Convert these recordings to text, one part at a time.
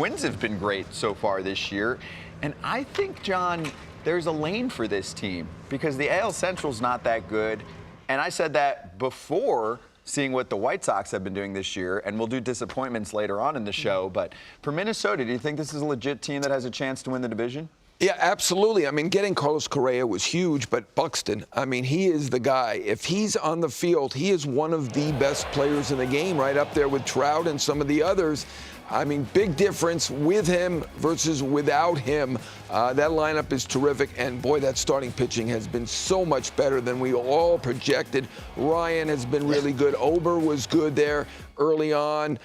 Twins have been great so far this year. And I think, John, there's a lane for this team because the AL Central's not that good. And I said that before seeing what the White Sox have been doing this year, and we'll do disappointments later on in the show. But for Minnesota, do you think this is a legit team that has a chance to win the division? Yeah, absolutely. I mean, getting Carlos Correa was huge, but Buxton, I mean, he is the guy. If he's on the field, he is one of the best players in the game, right up there with Trout and some of the others. I mean, big difference with him versus without him. That lineup is terrific, and boy, that starting pitching has been so much better than we all projected. Ryan has been really good. Ober was good there early on.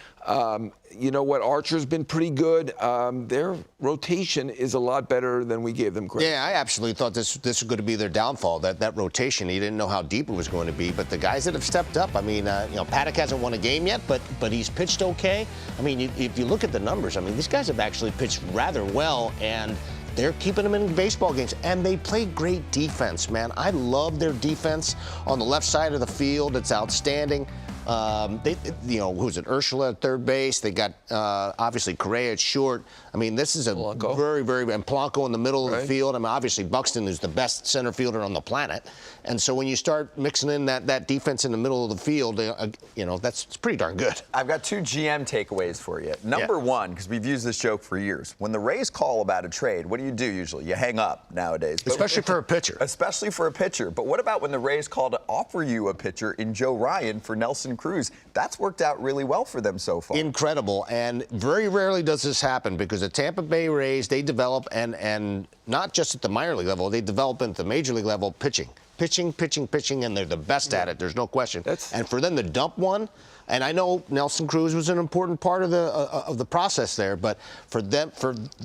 You know what? Archer's been pretty good. Their rotation is a lot better than we gave them credit. Yeah, I absolutely thought this was going to be their downfall, that rotation. You didn't know how deep it was going to be, but the guys that have stepped up, I mean, Paddock hasn't won a game yet, but he's pitched okay. I mean, if you look at the numbers, I mean, these guys have actually pitched rather well, and they're keeping them in baseball games, and they play great defense, man. I love their defense on the left side of the field. It's outstanding. Who's it? Urshela at third base. They got obviously Correa at short. I mean, this is a very, and Polanco in the middle of the field. I mean, obviously Buxton is the best center fielder on the planet, and so when you start mixing in that defense in the middle of the field, it's pretty darn good. I've got two GM takeaways for you. Number one, because we've used this joke for years, when the Rays call about a trade, what do you do usually? You hang up nowadays. Especially for a pitcher. Especially for a pitcher. But what about when the Rays call to offer you a pitcher in Joe Ryan for Nelson Cruz? That's worked out really well for them so far. Incredible. And very rarely does this happen because the Tampa Bay Rays, they develop, and not just at the minor league level, they develop at the major league level pitching, and they're the best at it. There's no question. And for them to dump one, and I know Nelson Cruz was an important part of the process there, but for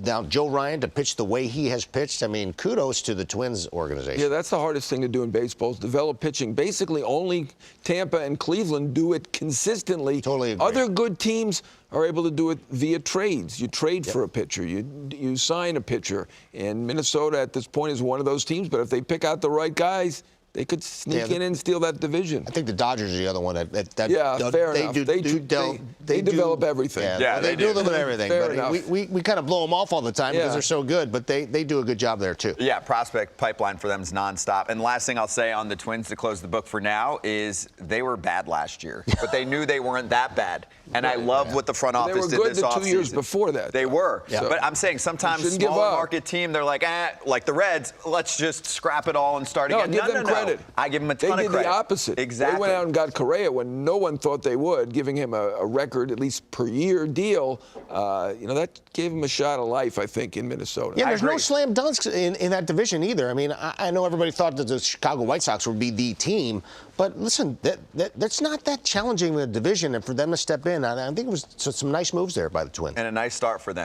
now Joe Ryan to pitch the way he has pitched, I mean, kudos to the Twins organization. Yeah, that's the hardest thing to do in baseball is develop pitching. Basically, only Tampa and Cleveland do it consistently. Totally agree. Other good teams are able to do it via trades. You trade for a pitcher. You sign a pitcher. And Minnesota at this point is one of those teams, but if they pick out the right guys, they could sneak in and steal that division. I think the Dodgers are the other one fair enough. They develop everything. Yeah, they do a little bit of everything. Fair but enough. we kind of blow them off all the time because they're so good, but they do a good job there too. Yeah, prospect pipeline for them is nonstop. And the last thing I'll say on the Twins to close the book for now is they were bad last year, but they knew they weren't that bad. And I love what the front office did this offseason. They were good the 2 years before that. They were. Yeah. But I'm saying sometimes smaller market team, they're like, like the Reds, let's just scrap it all and start again. Give them credit. I give them a ton of credit. They did the opposite. Exactly. They went out and got Correa when no one thought they would, giving him a record, at least per year deal. That gave him a shot of life, I think, in Minnesota. Yeah, there's no slam dunks in that division either. I mean, I know everybody thought that the Chicago White Sox would be the team, but listen, that's not that challenging in the division, and for them to step in, I think it was some nice moves there by the Twins. And a nice start for them.